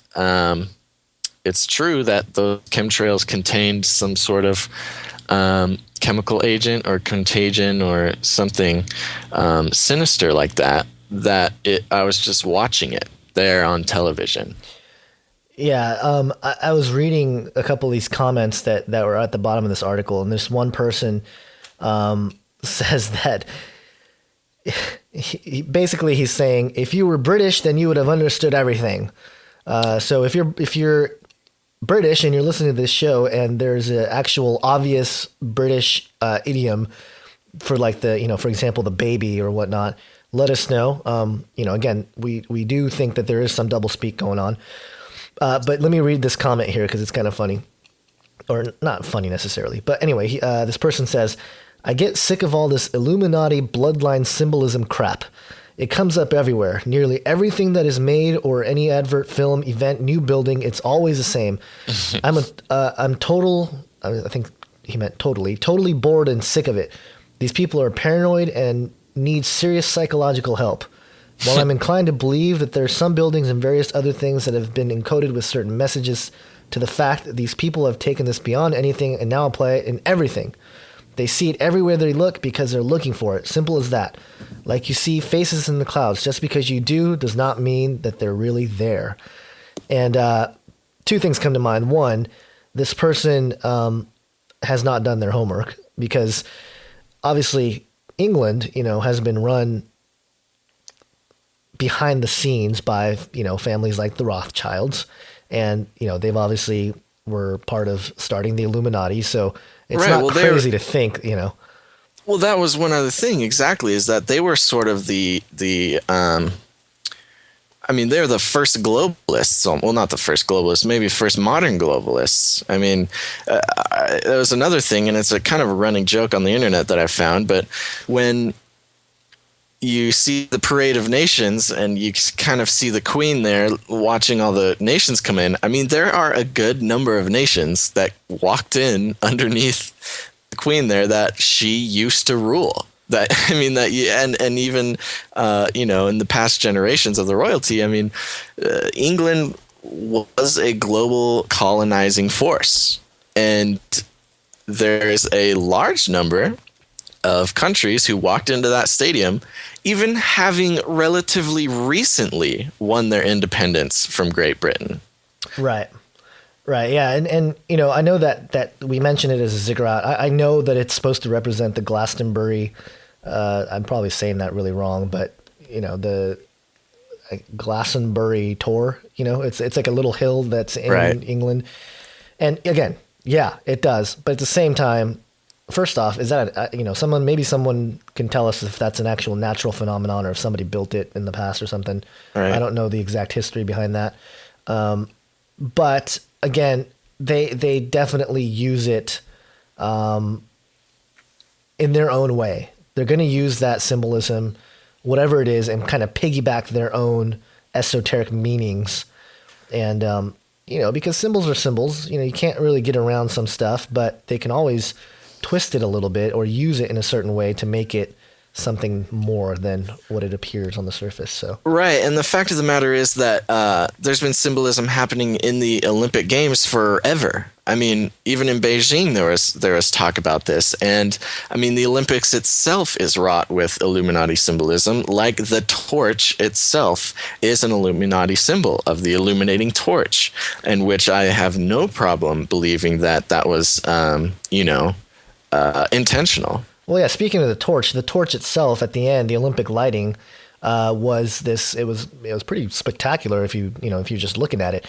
it's true that the chemtrails contained some sort of chemical agent or contagion or something sinister like that, I was just watching it there on television. Yeah, I was reading a couple of these comments that were at the bottom of this article, and this one person says that he's saying, if you were British, then you would have understood everything. So if you're British and you're listening to this show, and there's an actual obvious British idiom for, like, for example, the baby or whatnot, let us know. Again, we do think that there is some double speak going on. But let me read this comment here because it's kind of funny. Or not funny necessarily. But anyway, this person says, I get sick of all this Illuminati bloodline symbolism crap. It comes up everywhere. Nearly everything that is made or any advert, film, event, new building, it's always the same. I'm total, I think he meant totally bored and sick of it. These people are paranoid and need serious psychological help. While I'm inclined to believe that there are some buildings and various other things that have been encoded with certain messages, to the fact that these people have taken this beyond anything and now apply it in everything. They see it everywhere they look because they're looking for it. Simple as that. Like you see faces in the clouds. Just because you do does not mean that they're really there. And two things come to mind. One, this person has not done their homework because obviously England, has been run behind the scenes by, families like the Rothschilds. And, they've obviously were part of starting the Illuminati. So it's not crazy to think, Well, that was one other thing exactly, is that they were sort of they're the first globalists. Well, not the first globalists, maybe first modern globalists. I mean, there was another thing, and it's a kind of a running joke on the internet that I found, but when you see the Parade of Nations and you kind of see the Queen there watching all the nations come in. I mean, there are a good number of nations that walked in underneath the Queen there that she used to rule. And even, in the past generations of the royalty, England was a global colonizing force. And there's a large number of countries who walked into that stadium, even having relatively recently won their independence from Great Britain. Right. Yeah. And I know that we mentioned it as a ziggurat. I know that it's supposed to represent the Glastonbury. I'm probably saying that really wrong, but the Glastonbury tor, it's like a little hill that's in England. And again, yeah, it does. But at the same time, first off, is that someone can tell us if that's an actual natural phenomenon or if somebody built it in the past or something. Right. I don't know the exact history behind that. But again, they definitely use it in their own way. They're going to use that symbolism, whatever it is, and kind of piggyback their own esoteric meanings. And because symbols are symbols, you can't really get around some stuff, but they can always twist it a little bit or use it in a certain way to make it something more than what it appears on the surface. So right, and the fact of the matter is that there's been symbolism happening in the Olympic Games forever. I mean, even in Beijing there was talk about this, and I mean the Olympics itself is wrought with Illuminati symbolism. Like the torch itself is an Illuminati symbol of the illuminating torch, and which I have no problem believing that was intentional. Well, yeah. Speaking of the torch itself at the end, the Olympic lighting was this. It was pretty spectacular if you're just looking at it.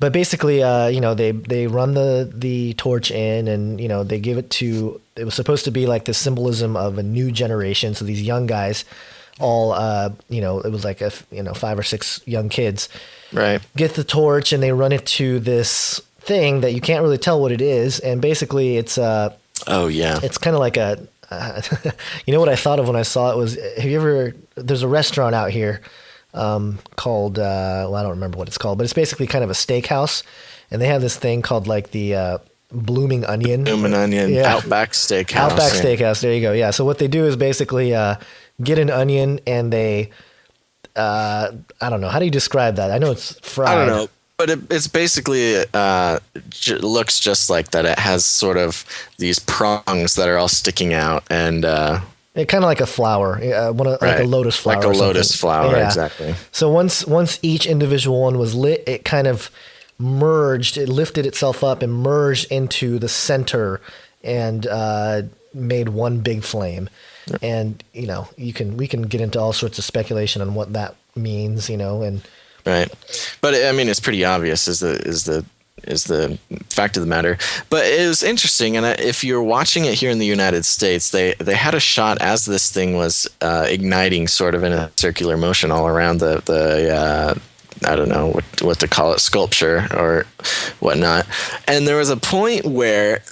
But basically, they run the torch in, and they give it to. It was supposed to be like the symbolism of a new generation. So these young guys, all it was like 5 or 6 young kids, right? Get the torch and they run it to this thing that you can't really tell what it is, and basically it's oh yeah, it's kind of like a. What I thought of when I saw it was, there's a restaurant out here called, I don't remember what it's called, but it's basically kind of a steakhouse, and they have this thing called like the Blooming Onion. Blooming Onion, yeah. Outback Steakhouse. Outback Steakhouse, there you go, yeah. So what they do is basically get an onion and they, I don't know, how do you describe that? I know it's fried. I don't know. But it's basically looks just like that. It has sort of these prongs that are all sticking out, and it kind of like a flower, like a lotus flower. Like a lotus flower, yeah. Exactly. So once each individual one was lit, it kind of merged. It lifted itself up and merged into the center, and made one big flame. Yeah. And we can get into all sorts of speculation on what that means, and. Right, but I mean, it's pretty obvious is the fact of the matter. But it was interesting, and if you're watching it here in the United States, they had a shot as this thing was igniting, sort of in a circular motion all around the I don't know what to call it, sculpture or whatnot. And there was a point where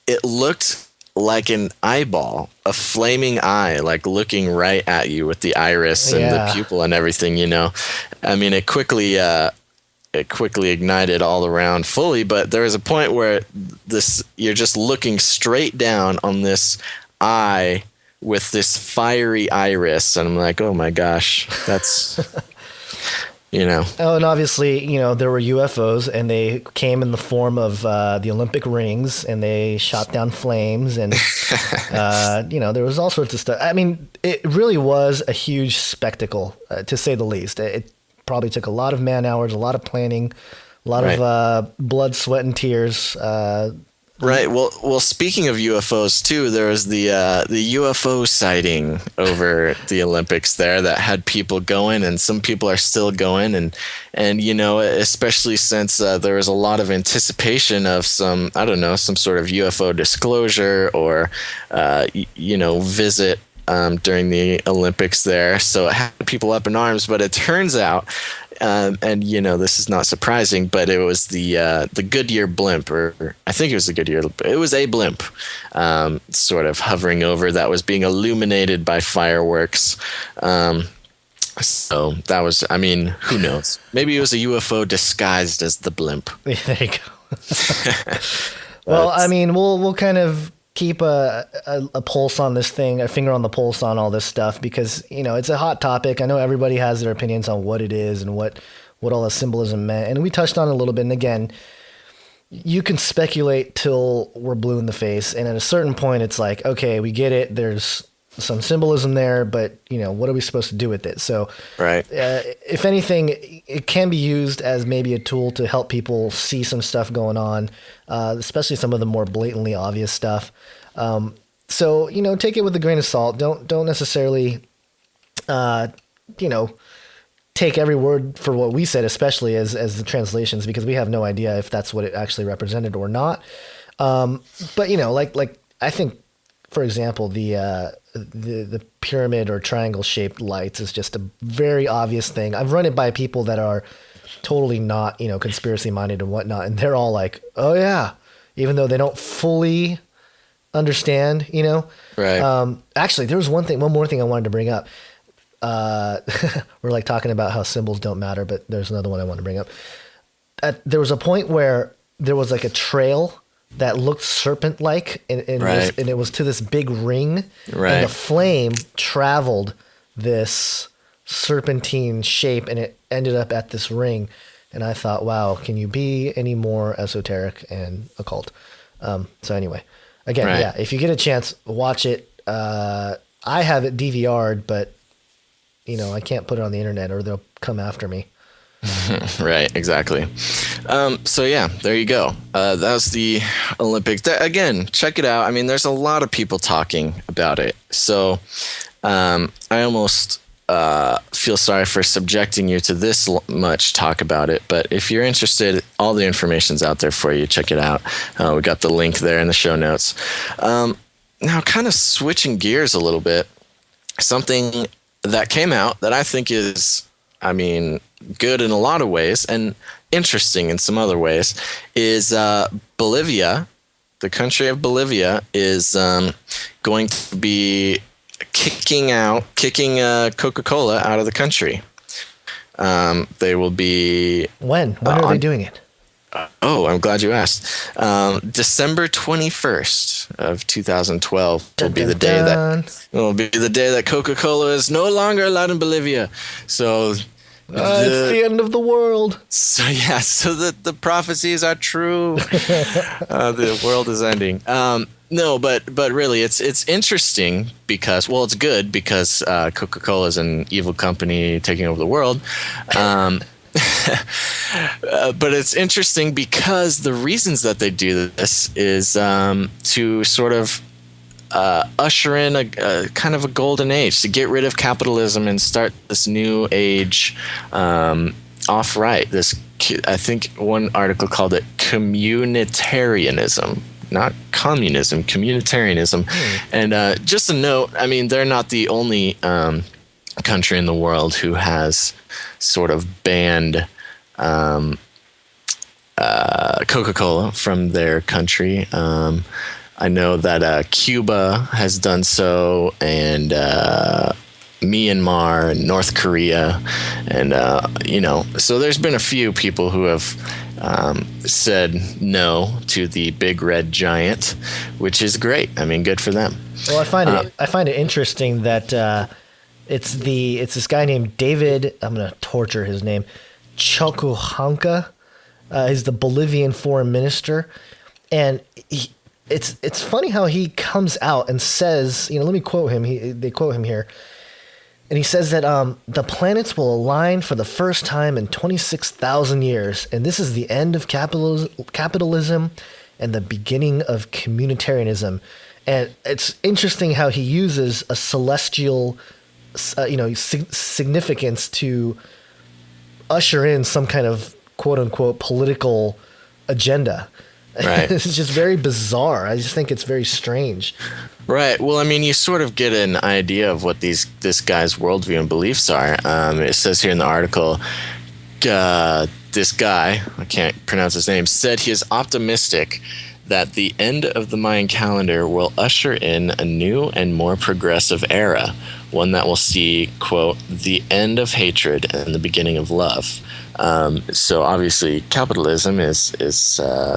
it looked like an eyeball, a flaming eye, like looking right at you with the iris and the pupil and everything, you know. I mean, it quickly ignited all around fully, but there was a point where you're just looking straight down on this eye with this fiery iris, and I'm like, oh my gosh, that's you know. Oh, and obviously, you know, there were UFOs, and they came in the form of the Olympic rings, and they shot down flames, and you know, there was all sorts of stuff. I mean, it really was a huge spectacle, to say the least. It probably took a lot of man hours, a lot of planning, a lot of blood, sweat, and tears. Right. Well. Speaking of UFOs, too, there was the UFO sighting over the Olympics there that had people going, and some people are still going, and you know, especially since there was a lot of anticipation of some sort of UFO disclosure or you know, visit during the Olympics there. So it had people up in arms, but it turns out. And you know, this is not surprising, but it was the Goodyear blimp, or I think it was the Goodyear. It was a blimp, sort of hovering over, that was being illuminated by fireworks. So that was, I mean, who knows? Maybe it was a UFO disguised as the blimp. There you go. Well, I mean, we'll kind of keep a pulse on this thing, a finger on the pulse on all this stuff, because, you know, it's a hot topic. I know everybody has their opinions on what it is and what all the symbolism meant. And we touched on it a little bit. And again, you can speculate till we're blue in the face. And at a certain point, it's like, okay, we get it. There's some symbolism there, but, you know, what are we supposed to do with it? So, right. If anything, it can be used as maybe a tool to help people see some stuff going on, especially some of the more blatantly obvious stuff. So, you know, take it with a grain of salt. Don't necessarily, you know, take every word for what we said, especially as the translations, because we have no idea if that's what it actually represented or not. But, you know, like I think, for example, the pyramid or triangle shaped lights is just a very obvious thing. I've run it by people that are totally not, you know, conspiracy minded and whatnot, and they're all like, "Oh yeah," even though they don't fully understand, you know. Right. Actually, there was one more thing I wanted to bring up. We're like talking about how symbols don't matter, but there's another one I want to bring up. There was a point where there was like a trail that looked serpent-like, and it was to this big ring, and the flame traveled this serpentine shape, and it ended up at this ring. And I thought, wow, can you be any more esoteric and occult? So anyway, again, if you get a chance, watch it. I have it DVR'd, but, you know, I can't put it on the internet or they'll come after me. Right, exactly. So yeah, there you go. That was the Olympics. Again, check it out. I mean, there's a lot of people talking about it. So I almost feel sorry for subjecting you to this much talk about it. But if you're interested, all the information's out there for you. Check it out. We got the link there in the show notes. Now, kind of switching gears a little bit, something that came out that I think is, I mean, good in a lot of ways and interesting in some other ways is Bolivia. The country of Bolivia is going to be kicking Coca Cola out of the country. They will be... When are they doing it? I'm glad you asked. December 21st of 2012 will be the day that Coca Cola is no longer allowed in Bolivia. So it's the end of the world. So yeah, so the prophecies are true. The world is ending. No, but really, it's interesting because, well, it's good because Coca Cola is an evil company taking over the world. But it's interesting because the reasons that they do this is to sort of usher in a kind of a golden age, to get rid of capitalism and start this new age off right. This, I think one article called it communitarianism. Not communism, communitarianism. And just a note, I mean, they're not the only country in the world who has sort of banned Coca Cola from their country. I know that Cuba has done so, and Myanmar, North Korea, and so there's been a few people who have said no to the big red giant, which is great. I mean, good for them. Well, I find it interesting that it's this guy named David. I'm gonna torture his name, Choquehuanca. He's the Bolivian foreign minister, and it's funny how he comes out and says, let me quote him. They quote him here. And he says that the planets will align for the first time in 26,000 years, and this is the end of capitalism and the beginning of communitarianism. And it's interesting how he uses a celestial, significance to usher in some kind of quote unquote political agenda. Right. It's just very bizarre. I just think it's very strange. Right. Well, I mean, you sort of get an idea of what this guy's worldview and beliefs are. It says here in the article, this guy, I can't pronounce his name, said he is optimistic that the end of the Mayan calendar will usher in a new and more progressive era, one that will see, quote, the end of hatred and the beginning of love. So obviously capitalism is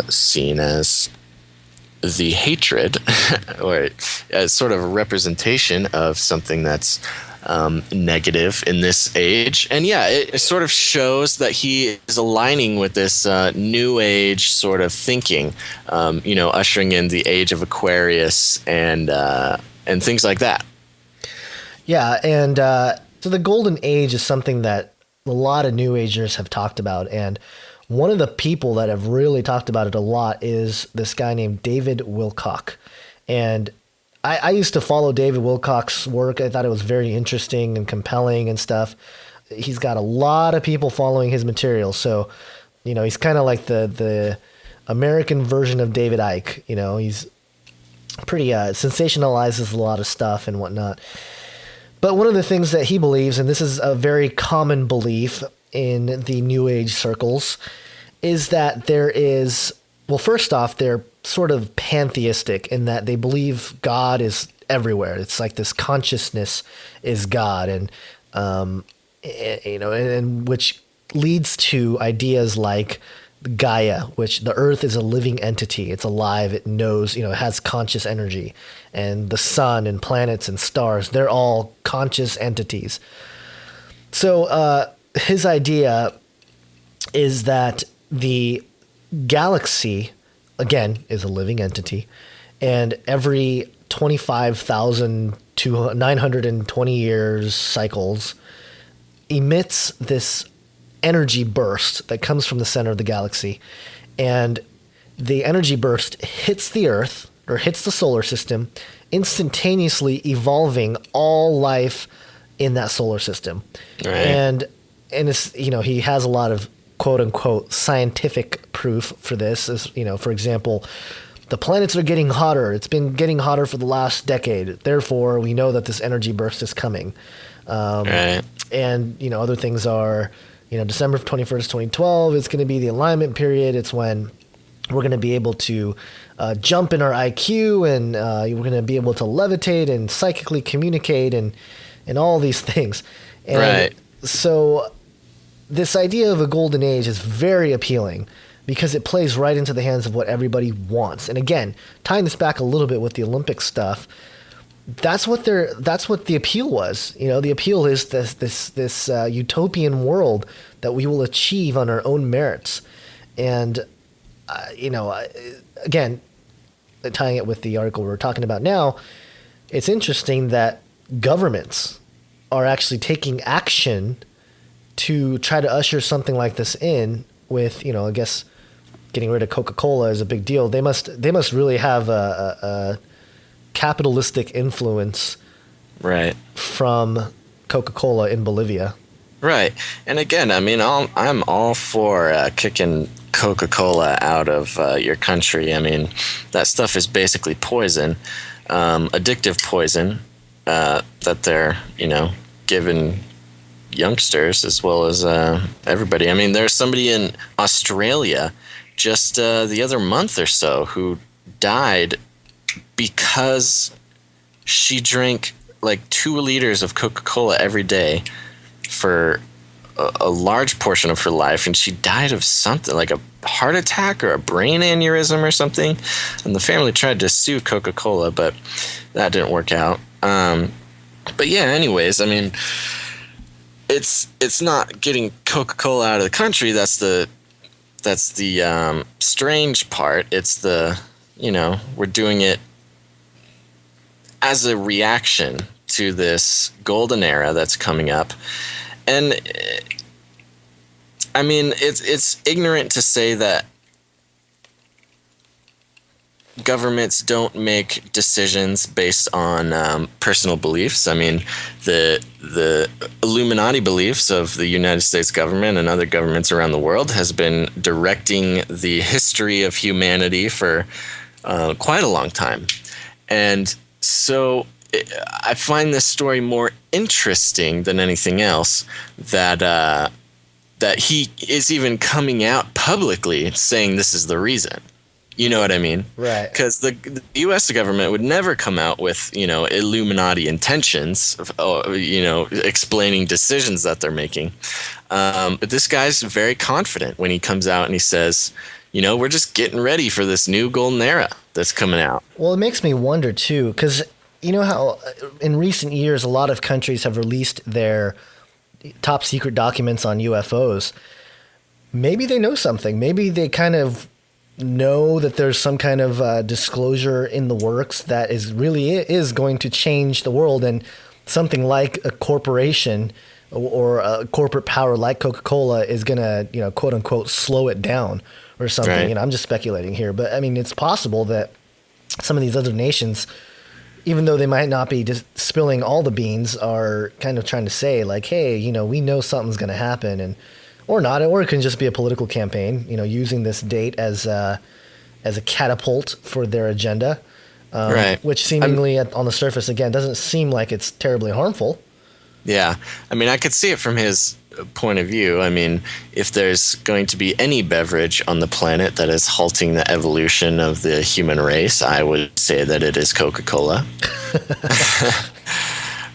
seen as the hatred or as sort of a representation of something that's negative in this age. And yeah, it sort of shows that he is aligning with this new age sort of thinking, ushering in the age of Aquarius and things like that. Yeah, and so the golden age is something that a lot of New Agers have talked about, and one of the people that have really talked about it a lot is this guy named David Wilcock. And I used to follow David Wilcock's work. I thought it was very interesting and compelling and stuff. He's got a lot of people following his material. So, he's kind of like the American version of David Icke. He's pretty sensationalizes a lot of stuff and whatnot. But one of the things that he believes, and this is a very common belief in the New Age circles, is that there is, well, first off, they're sort of pantheistic in that they believe God is everywhere. It's like this consciousness is God, and and which leads to ideas like Gaia, which the Earth is a living entity. It's alive. It knows, it has conscious energy, and the sun and planets and stars, they're all conscious entities. So his idea is that the galaxy, again, is a living entity, and every 25,000 to 920 years cycles emits this energy burst that comes from the center of the galaxy, and the energy burst hits the Earth or hits the solar system, instantaneously evolving all life in that solar system. Right. And it's, he has a lot of quote unquote scientific proof for this. As, for example, the planets are getting hotter. It's been getting hotter for the last decade. Therefore, we know that this energy burst is coming. Right. And, other things are, December 21st, 2012 is going to be the alignment period. It's when we're going to be able to jump in our IQ, and we're going to be able to levitate and psychically communicate and all these things. And right. So this idea of a golden age is very appealing because it plays right into the hands of what everybody wants. And again, tying this back a little bit with the Olympic stuff, that's what the appeal was. The appeal is this utopian world that we will achieve on our own merits. And again, tying it with the article we're talking about now, it's interesting that governments are actually taking action to try to usher something like this in with, I guess getting rid of Coca Cola is a big deal. They must really have a capitalistic influence, right, from Coca Cola in Bolivia. Right. And again, I mean, I'm all for kicking Coca Cola out of your country. I mean, that stuff is basically poison, addictive poison that they're, giving youngsters as well as everybody. I mean, there's somebody in Australia just the other month or so who died because she drank like 2 liters of Coca Cola every day for a large portion of her life, and she died of something like a heart attack or a brain aneurysm or something. And the family tried to sue Coca Cola, but that didn't work out. But yeah, anyways, I mean, it's not getting Coca Cola out of the country. That's the strange part. It's the, we're doing it as a reaction to this golden era that's coming up. And I mean, it's ignorant to say that governments don't make decisions based on personal beliefs. I mean, the Illuminati beliefs of the United States government and other governments around the world has been directing the history of humanity for quite a long time. And so I find this story more interesting than anything else, that he is even coming out publicly saying this is the reason. You know what I mean? Right. Because the U.S. government would never come out with, Illuminati intentions, explaining decisions that they're making. But this guy's very confident when he comes out and he says, we're just getting ready for this new golden era that's coming out. Well, it makes me wonder, too, because you know how in recent years a lot of countries have released their top secret documents on UFOs. Maybe they know something. Maybe they kind of know that there's some kind of disclosure in the works that is going to change the world, and something like a corporation or a corporate power like Coca Cola is going to, quote unquote, slow it down or something. Right. I'm just speculating here, but I mean, it's possible that some of these other nations, even though they might not be just spilling all the beans, are kind of trying to say like, hey, we know something's going to happen, or not, or it can just be a political campaign, using this date as a catapult for their agenda, right. Which seemingly on the surface, again, doesn't seem like it's terribly harmful. Yeah. I mean, I could see it from his point of view. I mean, if there's going to be any beverage on the planet that is halting the evolution of the human race, I would say that it is Coca-Cola.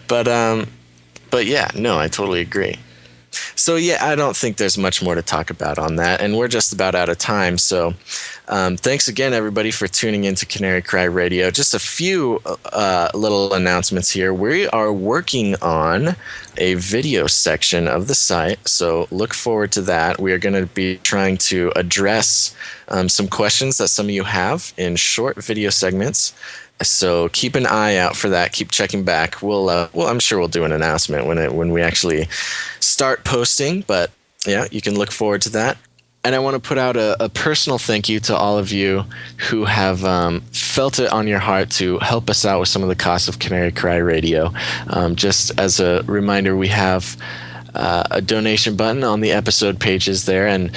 But yeah, no, I totally agree. So yeah, I don't think there's much more to talk about on that, and we're just about out of time. So thanks again, everybody, for tuning into Canary Cry Radio. Just a few little announcements here. We are working on a video section of the site, so look forward to that. We are going to be trying to address some questions that some of you have in short video segments. So keep an eye out for that. Keep checking back. I'm sure we'll do an announcement when we actually start posting. But yeah, you can look forward to that. And I want to put out a personal thank you to all of you who have felt it on your heart to help us out with some of the costs of Canary Cry Radio. Just as a reminder, we have a donation button on the episode pages there, and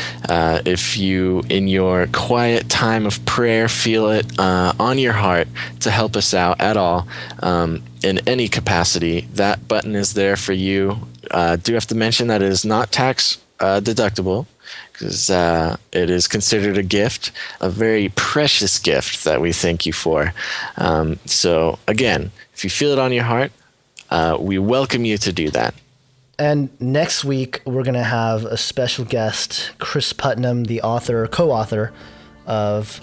if you in your quiet time of prayer feel it on your heart to help us out at all in any capacity, that button is there for you. Do have to mention that it is not tax deductible, because it is considered a gift, a very precious gift that we thank you for. So again, if you feel it on your heart, we welcome you to do that. And next week, we're going to have a special guest, Chris Putnam, the co-author of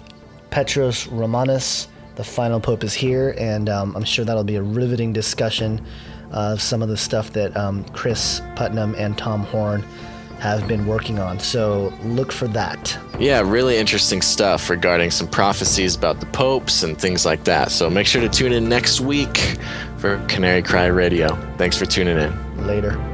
Petros Romanus, The Final Pope is Here, and I'm sure that'll be a riveting discussion of some of the stuff that Chris Putnam and Tom Horn have been working on. So look for that. Yeah, really interesting stuff regarding some prophecies about the popes and things like that. So make sure to tune in next week for Canary Cry Radio. Thanks for tuning in. Later.